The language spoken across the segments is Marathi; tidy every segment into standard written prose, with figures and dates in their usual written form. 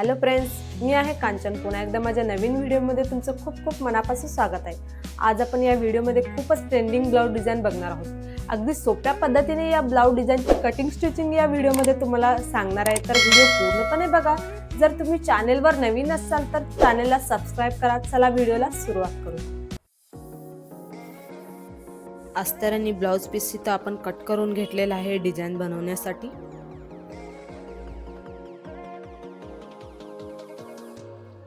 हॅलो फ्रेंड्स, मी आहे कांचन. पुन्हा एकदा माझ्या नवीन व्हिडिओमध्ये तुमचं खूप खूप मनापासून स्वागत आहे. आज आपण या व्हिडिओमध्ये खूपच ट्रेंडिंग ब्लाउज डिझाईन बघणार आहोत. अगदी सोप्या पद्धतीने या ब्लाउज डिझाईनची कटिंग स्टिचिंग या व्हिडिओमध्ये तुम्हाला सांगणार आहे, तर व्हिडिओ पूर्णपणे बघा. जर तुम्ही चॅनेलवर नवीन असाल तर चॅनेलला सबस्क्राईब करा. चला व्हिडिओला सुरुवात करू. अस्तर आणि ब्लाउज पीस इथं आपण कट करून घेतलेला आहे डिझाईन बनवण्यासाठी.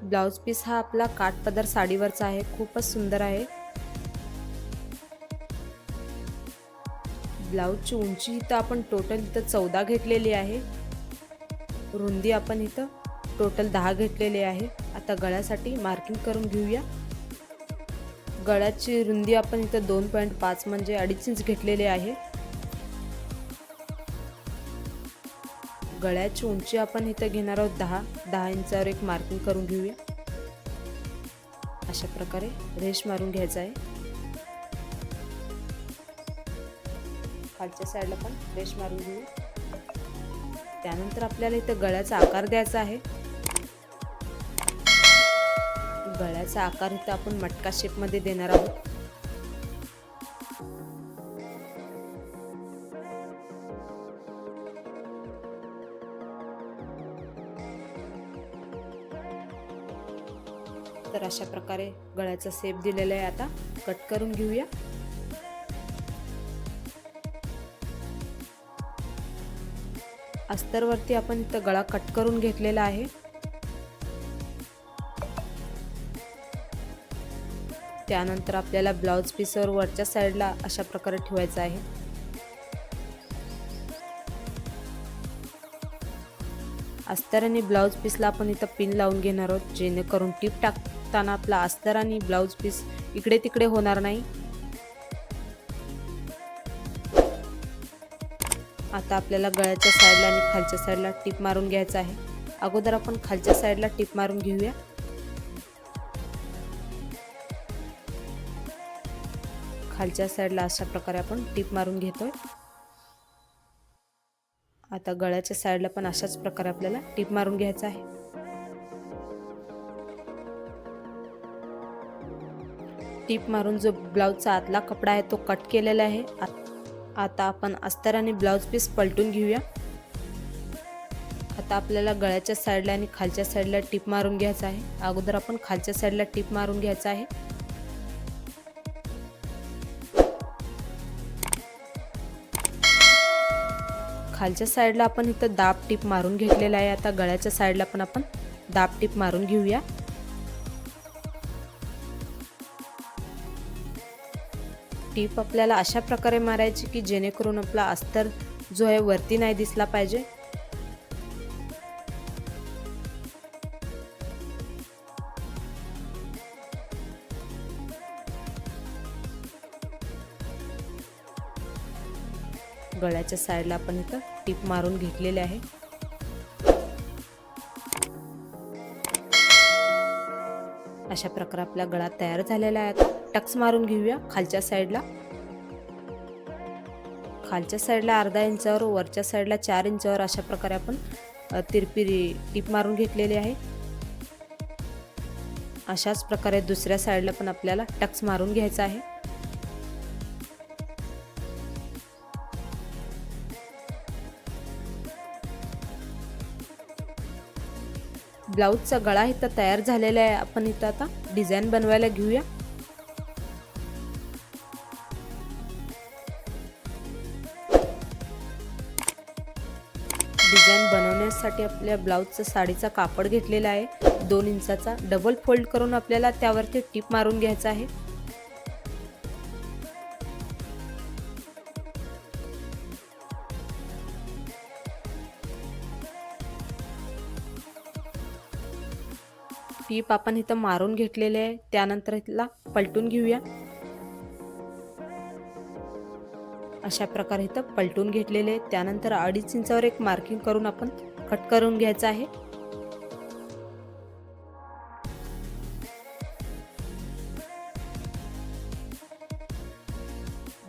ब्लाउज पीस हा आपला काठपदर साडीवरचा आहे, खूपच सुंदर आहे. ब्लाउजची उंची इथं आपण टोटल इथं 14 घेतलेली आहे. रुंदी आपण इथं टोटल 10 घेतलेली आहे. आता गळ्यासाठी मार्किंग करून घेऊया. गळ्याची रुंदी आपण इथं 2.5 म्हणजे 2.5 इंच घेतलेली आहे. गळ्याची उंची आपण इथं घेणार आहोत 10 इंचावर एक मार्किंग करून घेऊया. अशा प्रकारे रेष मारून घ्यायचा आहे. खालच्या साईडला पण रेष मारून घेऊ. त्यानंतर आपल्याला इथं गळ्याचा आकार द्यायचा आहे. गळ्याचा आकार इथं आपण मटका शेप मध्ये देणार आहोत. तर अशा प्रकारे गळ्याचा शेप दिलेला आहे. आता कट करून घेऊया. अस्तरवरती आपण इथं गळा कट करून घेतलेला आहे. त्यानंतर आपल्याला ब्लाउज पीसवर वरच्या साईडला अशा प्रकारे ठेवायचा आहे. अस्तर आणि ब्लाउज पीसला आपण इथं पिन लावून घेणार आहोत, जेणेकरून टीप टाकताना आपला अस्तर आणि ब्लाउज पीस इकडे तिकडे होणार नाही. आता आपल्याला गळ्याच्या साईडला आणि खालच्या साईडला टीप मारून घ्यायचा आहे. अगोदर आपण खालच्या साईडला टीप मारून घेऊया. खालच्या साईडला अशा प्रकारे आपण टीप मारून घेतोय. आता गळ्याच्या साईडला पण अशाच प्रकारे आपल्याला टीप मारून घ्यायचा आहे. टीप मारून जो ब्लाउजचा आतला कपडा आहे तो कट केलेला आहे. आता आपण अस्तर आणि ब्लाउज पीस पलटून घेऊया. आता आपल्याला गळ्याच्या साईडला आणि खालच्या साईडला टीप मारून घ्यायचा आहे. अगोदर आपण खालच्या साईडला टीप मारून घ्यायचा आहे. खालच्या साईडला आपण इथं दाब टीप मारून घेतलेला आहे. आता गळ्याच्या साईडला पण आपण दाब टीप मारून घेऊया. टीप आपल्याला अशा प्रकारे मारायची की जेणेकरून आपला अस्तर जो आहे वरती नाही दिसला पाहिजे. गळ्याच्या साईडला आपण इथं टीप मारून घेतलेले आहे. अशा प्रकारे आपला गळा तयार झालेला आहे. आता टक्स मारून घेऊया खालच्या साईडला. खालच्या साईडला अर्धा इंचावर, वरच्या साईडला 4 इंचावर अशा प्रकारे आपण तिरपी टीप मारून घेतलेली आहे. अशाच प्रकारे दुसऱ्या साईडला पण आपल्याला टक्स मारून घ्यायचा आहे. ब्लाउजचा गळा इथं तयार झालेला आहे. आपण इथं आता डिझाईन बनवायला घेऊया. डिझाईन बनवण्यासाठी आपल्या ब्लाउजचा साडीचा कापड घेतलेला आहे 2 इंचाचा. डबल फोल्ड करून आपल्याला त्यावरती टीप मारून घ्यायचा आहे. टीप आपण इथं मारून घेतलेले आहे. त्यानंतर इथला पलटून घेऊया. अशा प्रकारे इथं पलटून घेतलेले. त्यानंतर 2.5 इंचावर एक मार्किंग करून आपण कट करून घ्यायचं आहे.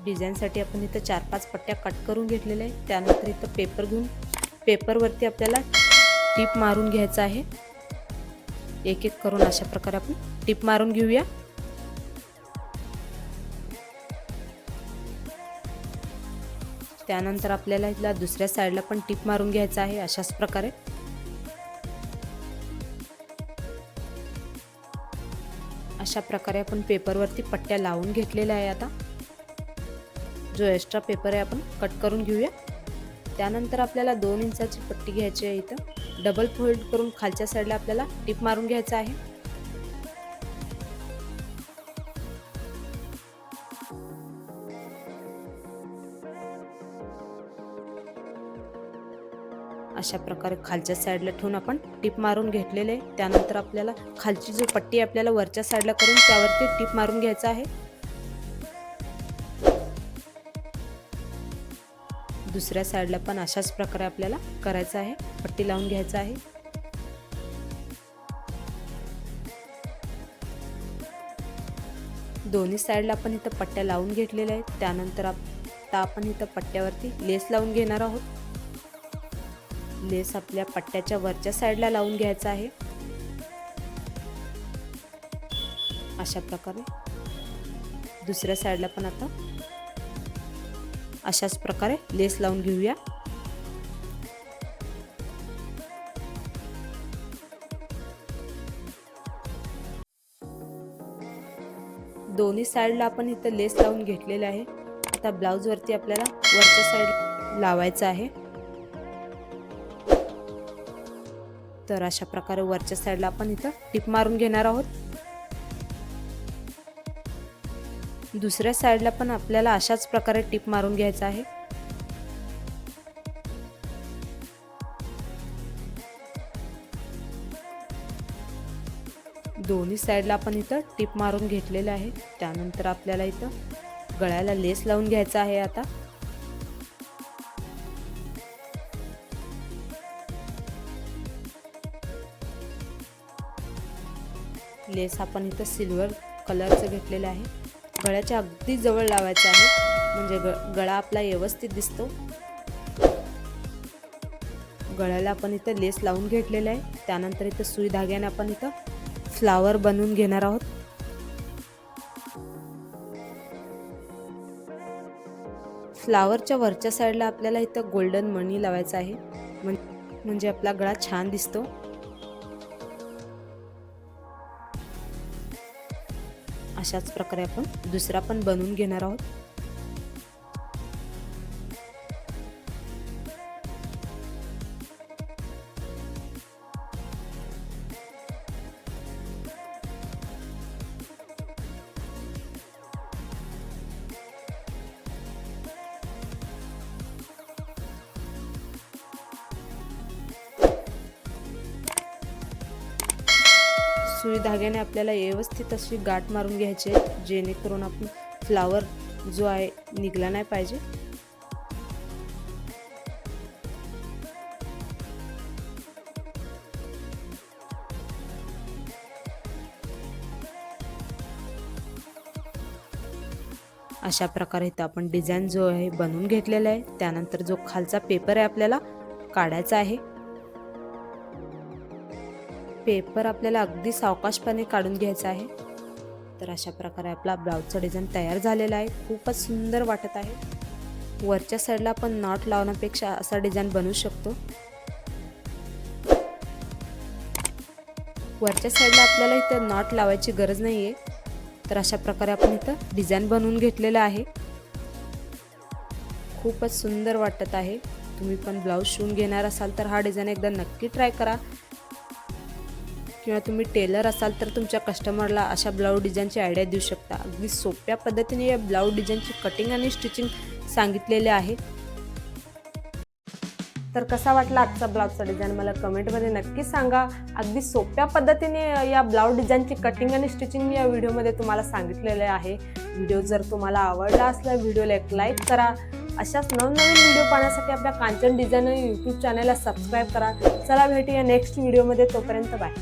डिझाईनसाठी आपण इथं 4-5 पट्ट्या कट करून घेतलेल्या आहे. त्यानंतर इथं पेपर घेऊन पेपरवरती आपल्याला टीप मारून घ्यायचा आहे. एक एक करून अशा प्रकारे आपण टिप मारून घेऊया। त्यानंतर आपल्याला इथला दुसऱ्या साईडला पण टिप मारून घ्यायचा आहे अशाच प्रकारे। अशा प्रकारे आपण पेपरवरती पट्ट्या लावून घेतलेल्या आहे। आता जो एक्स्ट्रा पेपर आहे आपण कट करून घेऊया। त्यानंतर आपल्याला 2 इंचाची पट्टी घ्यायची आहे। इथं डबल फोल्ड करून खालच्या साईडला आपल्याला टिप मारून घ्यायचा आहे। अशा प्रकारे खालच्या साईडला ठेवून आपण टिप मारून घेतलेले आहे। त्यानंतर आपल्याला खालची जो पट्टी आपल्याला वरच्या साईडला करून त्यावरती टिप मारून घ्यायचा आहे। दुसऱ्या साईडला पण अशाच प्रकारे आपल्याला करायचं आहे, पट्टी लावून घ्यायचं आहे। दोन्ही साईडला आपण इथं पट्ट्या लावून घेतलेल्या आहेत। त्यानंतर आता आपण इथं पट्ट्यावरती लेस लावून घेणार आहोत। लेस आपल्या पट्ट्याच्या वरच्या साईडला लावून घ्यायचा आहे अशा प्रकारे। दुसऱ्या साईडला पण आता अशाच प्रकारे लेस लावून घेऊया। दोन्ही साईडला आपण इथं लेस लावून घेतलेले आहे। आता ब्लाउज वरती आपल्याला वरच्या साईड लावायचं आहे। तर अशा प्रकारे वरच्या साईडला आपण इथं टिप मारून घेणार आहोत। दुसऱ्या साईडला पण आपल्याला अशाच प्रकारे टिप मारून घ्यायचा आहे। दोन्ही साईडला आपण इथं टिप मारून घेतलेलं आहे। त्यानंतर आपल्याला इथं गळ्याला लेस लावून घ्यायचा आहे। आता लेस आपण इथं सिल्वर कलरचं घेतलेलं आहे। गळ्याच्या अगदी जवळ लावायचं आहे म्हणजे गळा आपला व्यवस्थित दिसतो। गळ्याला आपण इथं लेस लावून घेतलेलं आहे। त्यानंतर इथं सुई धाग्याने आपण इथं फ्लावर बनवून घेणार आहोत। फ्लावरच्या वरच्या साईडला आपल्याला इथं गोल्डन मणी लावायचा आहे म्हणजे आपला गळा छान दिसतो। अशाच प्रकारे आपण दुसरा पण बनवून घेणार आहोत। सुई धाग्याने आपल्याला व्यवस्थित अशी गाठ मारून घ्यायची आहे जेणेकरून आपण फ्लावर जो आहे निघला नाही पाहिजे। अशा प्रकारे इथं आपण डिझाइन जो आहे बनवून घेतलेला आहे। त्यानंतर जो खालचा पेपर आहे आपल्याला काढायचा आहे। पेपर आपल्याला अगदी सावकाशपणे काढून घ्यायचा आहे। तर अशा प्रकारे आपला ब्लाउजचा डिझाइन तयार झालेला आहे। खूपच सुंदर वाटत आहे। वरच्या साईडला आपण नॉट लावण्यापेक्षा असा डिझाइन बनवू शकतो। वरच्या साईडला आपल्याला इथं नॉट लावायची गरज नाहीये। तर अशा प्रकारे आपण इथं डिझाइन बनवून घेतलेलं आहे। खूपच सुंदर वाटत आहे। तुम्ही पण ब्लाउज शिवून घेणार असाल तर हा डिझाइन एकदा नक्की ट्राय करा, किंवा तुम्ही टेलर असाल तर तुमच्या कस्टमरला अशा ब्लाउज डिझाइनची आयडिया देऊ शकता। अगदी सोप्या पद्धतीने या ब्लाउज डिझाइनची कटिंग आणि स्टिचिंग सांगितलेले आहे। तर कसा वाटला आजचा ब्लाउजचा डिझाइन मला कमेंटमध्ये नक्की सांगा। अगदी सोप्या पद्धतीने या ब्लाउज डिझाइनची कटिंग आणि स्टिचिंग या व्हिडिओमध्ये तुम्हाला सांगितलेले आहे। व्हिडिओ जर तुम्हाला आवडला असला व्हिडिओला एक लाईक करा। अशाच नवनवीन व्हिडिओ पाहण्यासाठी आपल्या कांचन डिझाइन यूट्यूब चॅनलला सबस्क्राईब करा। चला भेटूया नेक्स्ट व्हिडिओमध्ये, तोपर्यंत बाय।